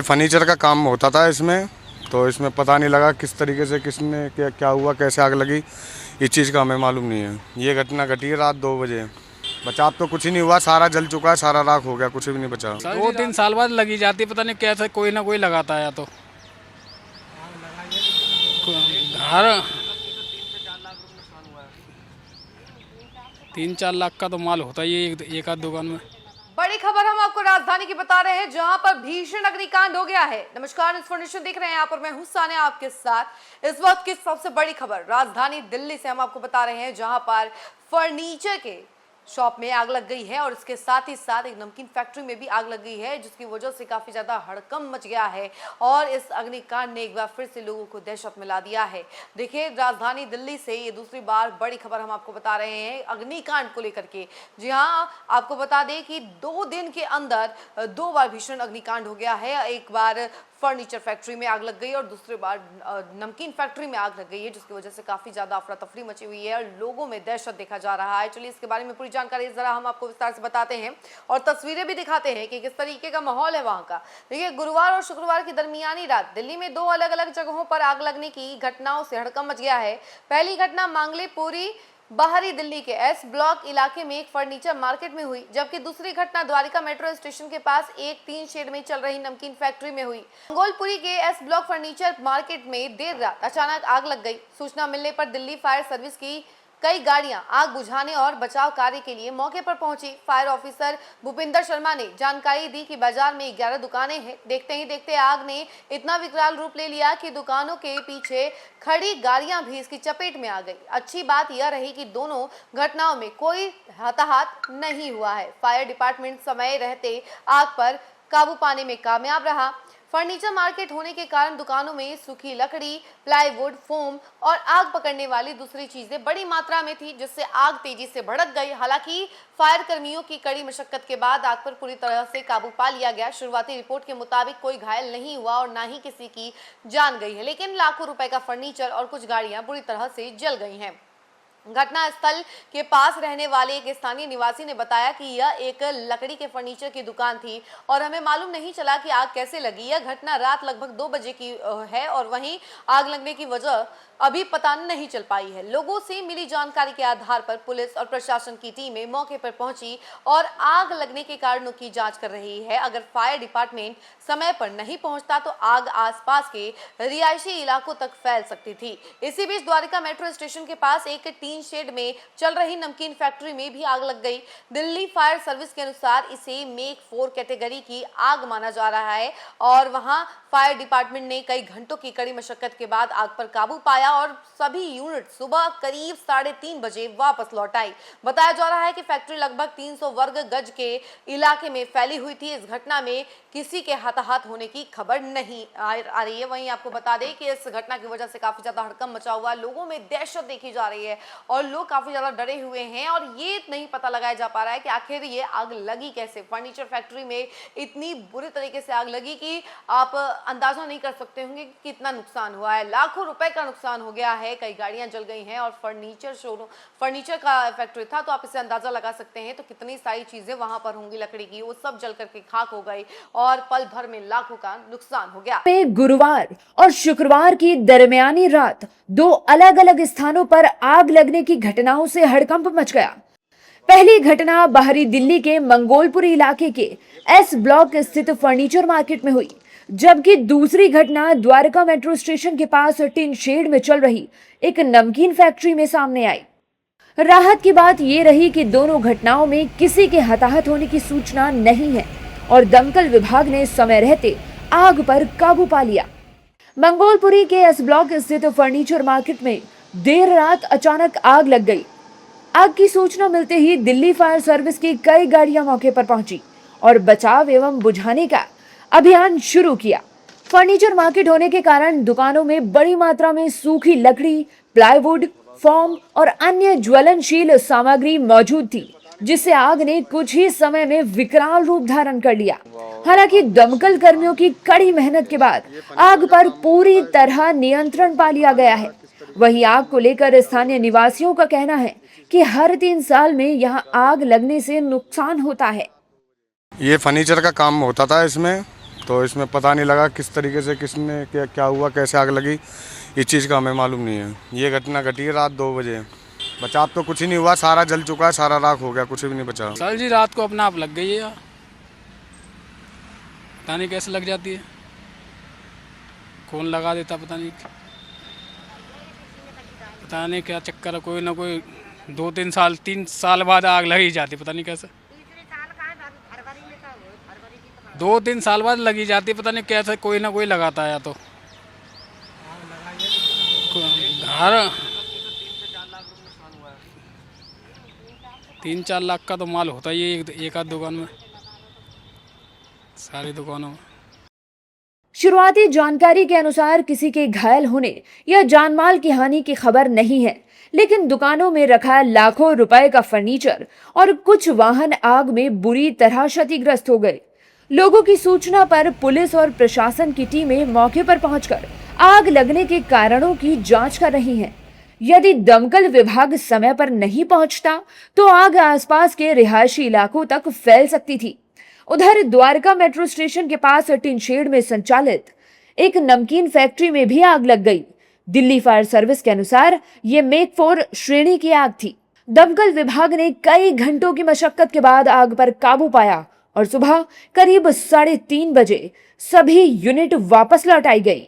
Furniture का काम होता था इसमें, तो इसमें पता नहीं लगा किस तरीके से किसने क्या हुआ, कैसे आग लगी, इस चीज़ का हमें मालूम नहीं है। ये घटना घटी है रात 2 बजे। बचाव तो कुछ ही नहीं हुआ, सारा जल चुका है, सारा राख हो गया, कुछ भी नहीं बचा। 2-3 साल बाद लगी जाती, पता नहीं कैसे कोई ना कोई लगाता है। या तो घर 3-4 लाख का तो माल होता ही है एक आध दुकान में। बड़ी खबर हम आपको राजधानी की बता रहे हैं, जहां पर भीषण अग्निकांड हो गया है। नमस्कार, इन्फॉर्मेशन देख रहे हैं, यहाँ पर मैं हूं सानिया आपके साथ। इस वक्त की सबसे बड़ी खबर राजधानी दिल्ली से हम आपको बता रहे हैं, जहां पर फर्नीचर के शॉप में आग लग गई है और इसके साथ ही साथ एक नमकीन फैक्ट्री में भी आग लग गई है, जिसकी वजह से काफी ज्यादा हड़कंप मच गया है और इस अग्निकांड ने एक बार फिर से लोगों को दहशत में ला दिया है। देखिए, राजधानी दिल्ली से ये दूसरी बार बड़ी खबर हम आपको बता रहे हैं अग्निकांड को लेकर के। जी हाँ, आपको बता दें कि 2 दिन के अंदर 2 बार भीषण अग्निकांड हो गया है। एक बार फर्नीचर फैक्ट्री में आग लग गई और दूसरी बार नमकीन फैक्ट्री में आग लग गई है, जिसकी वजह से काफी ज्यादा अफरा तफरी मची हुई है और लोगों में दहशत देखा जा रहा है। चलिए, इसके बारे में पूरी जानकारी जरा हम आपको विस्तार से बताते हैं और तस्वीरें भी दिखाते हैं कि किस तरीके का माहौल है वहां का। देखिए, गुरुवार और शुक्रवार की दरमियानी रात दिल्ली में 2 अलग अलग जगहों पर आग लगने की घटनाओं से हड़कंप मच गया है। पहली घटना मांगलेपुरी बाहरी दिल्ली के एस ब्लॉक इलाके में एक फर्नीचर मार्केट में हुई, जबकि दूसरी घटना द्वारिका मेट्रो स्टेशन के पास एक टीन शेड में चल रही नमकीन फैक्ट्री में हुई। मंगोलपुरी के एस ब्लॉक फर्नीचर मार्केट में देर रात अचानक आग लग गई। सूचना मिलने पर दिल्ली फायर सर्विस की कई गाड़ियां आग बुझाने और बचाव कार्य के लिए मौके पर पहुंची। फायर ऑफिसर भूपिंदर शर्मा ने जानकारी दी कि बाजार में 11 दुकानें हैं। देखते ही देखते आग ने इतना विकराल रूप ले लिया कि दुकानों के पीछे खड़ी गाड़ियां भी इसकी चपेट में आ गई। अच्छी बात यह रही कि दोनों घटनाओं में कोई हताहत नहीं हुआ है। फायर डिपार्टमेंट समय रहते आग पर काबू पाने में कामयाब रहा। फर्नीचर मार्केट होने के कारण दुकानों में सूखी लकड़ी, प्लाईवुड, फोम और आग पकड़ने वाली दूसरी चीजें बड़ी मात्रा में थी, जिससे आग तेजी से भड़क गई। हालांकि फायर कर्मियों की कड़ी मशक्कत के बाद आग पर पूरी तरह से काबू पा लिया गया। शुरुआती रिपोर्ट के मुताबिक कोई घायल नहीं हुआ और ना ही किसी की जान गई है, लेकिन लाखों रुपए का फर्नीचर और कुछ गाड़ियां बुरी तरह से जल गई हैं। घटना स्थल के पास रहने वाले एक स्थानीय निवासी ने बताया कि यह एक लकड़ी के फर्नीचर की दुकान थी और हमें मालूम नहीं चला कि आग कैसे लगी। यह घटना रात लगभग 2 बजे की है और वहीं आग लगने की वजह अभी पता नहीं चल पाई है। लोगों से मिली जानकारी के आधार पर पुलिस और प्रशासन की टीमें मौके पर पहुंची और आग लगने के कारणों की जांच कर रही है। अगर फायर डिपार्टमेंट समय पर नहीं पहुंचता तो आग आसपास के रिहायशी इलाकों तक फैल सकती थी। इसी बीच द्वारिका मेट्रो स्टेशन के पास एक टीन शेड में चल रही नमकीन फैक्ट्री में भी आग लग गई। दिल्ली फायर सर्विस के अनुसार इसे मेक 4 कैटेगरी की आग माना जा रहा है और वहां फायर डिपार्टमेंट ने कई घंटों की कड़ी मशक्कत के बाद आग पर काबू पाया और सभी यूनिट सुबह करीब 3:30 बजे वापस लौट आई। बताया जा रहा है कि फैक्ट्री लगभग 300 वर्ग गज के इलाके में फैली हुई थी। इस घटना में किसी के हताहत होने की खबर नहीं आ रही है। वहीं आपको बता दें कि इस घटना की वजह से काफी ज्यादा हड़कंप मचा हुआ, लोगों में दहशत देखी जा रही है और लोग काफी ज्यादा डरे हुए हैं और ये नहीं पता लगाया जा पा रहा है कि आखिर ये आग लगी कैसे। फर्नीचर फैक्ट्री में इतनी बुरी तरीके से आग लगी कि आप अंदाजा नहीं कर सकते होंगे कि कितना नुकसान हुआ है। लाखों रुपए का नुकसान हो गया है, कई गाड़ियां जल गई हैं और फर्नीचर का फैक्ट्री था, तो आप इसे अंदाजा लगा सकते हैं तो कितनी सारी चीजें वहां पर होंगी लकड़ी की, वो सब जल करके खाक हो गई और पल भर में लाखों का नुकसान हो गया। गुरुवार और शुक्रवार की दरमियानी रात 2 अलग अलग स्थानों पर आग लगने की घटनाओं से हड़कंप मच गया। पहली घटना बाहरी दिल्ली के मंगोलपुरी इलाके के एस ब्लॉक स्थित फर्नीचर मार्केट में हुई, जबकि दूसरी घटना द्वारका मेट्रो स्टेशन के पास टिन शेड में चल रही एक नमकीन फैक्ट्री में सामने आई। राहत की बात यह रही कि दोनों घटनाओं में किसी के हताहत होने की सूचना नहीं है और दमकल विभाग ने समय रहते आग पर काबू पा लिया। मंगोलपुरी के एस ब्लॉक स्थित फर्नीचर मार्केट में देर रात अचानक आग लग गई। आग की सूचना मिलते ही दिल्ली फायर सर्विस की कई गाड़ियां मौके पर पहुंची और बचाव एवं बुझाने का अभियान शुरू किया। फर्नीचर मार्केट होने के कारण दुकानों में बड़ी मात्रा में सूखी लकड़ी, प्लाईवुड, फोम और अन्य ज्वलनशील सामग्री मौजूद थी, जिससे आग ने कुछ ही समय में विकराल रूप धारण कर लिया। हालांकि दमकल कर्मियों की कड़ी मेहनत के बाद आग पर पूरी तरह नियंत्रण पा लिया गया है। वहीं आग को लेकर स्थानीय निवासियों का कहना है कि हर 3 साल में यहां आग लगने से नुकसान होता है। ये फर्नीचर का काम होता था इसमें, तो इसमें पता नहीं लगा किस तरीके से किसने क्या हुआ, कैसे आग लगी, इस चीज़ का हमें मालूम नहीं है। ये घटना घटी है रात 2 बजे। बचाव तो कुछ ही नहीं हुआ, सारा जल चुका है, सारा राख हो गया, कुछ भी नहीं बचा। सर जी रात को अपना आप लग गई है यार, पता नहीं कैसे लग जाती है, कौन लगा देता पता नहीं क्या चक्कर है। कोई ना कोई 2-3 साल 3 साल बाद आग लगी जाती, पता नहीं कैसे 2-3 साल बाद लगी जाती, पता नहीं कैसे कोई ना कोई लगाता है। या तो घर 3-4 लाख का तो माल होता ही है एक आध दुकान में, सारी दुकानों में। शुरुआती जानकारी के अनुसार किसी के घायल होने या जानमाल की हानि की खबर नहीं है, लेकिन दुकानों में रखा लाखों रुपए का फर्नीचर और कुछ वाहन आग में बुरी तरह क्षतिग्रस्त हो गए। लोगों की सूचना पर पुलिस और प्रशासन की टीमें मौके पर पहुंचकर आग लगने के कारणों की जांच कर रही हैं। यदि दमकल विभाग समय पर नहीं पहुंचता तो आग आसपास के रिहायशी इलाकों तक फैल सकती थी। उधर द्वारका मेट्रो स्टेशन के पास टिनशेड में संचालित एक नमकीन फैक्ट्री में भी आग लग गई। दिल्ली फायर सर्विस के अनुसार ये मेक 4 श्रेणी की आग थी। दमकल विभाग ने कई घंटों की मशक्कत के बाद आग पर काबू पाया और सुबह करीब 3:30 बजे सभी यूनिट वापस लौट आई गई।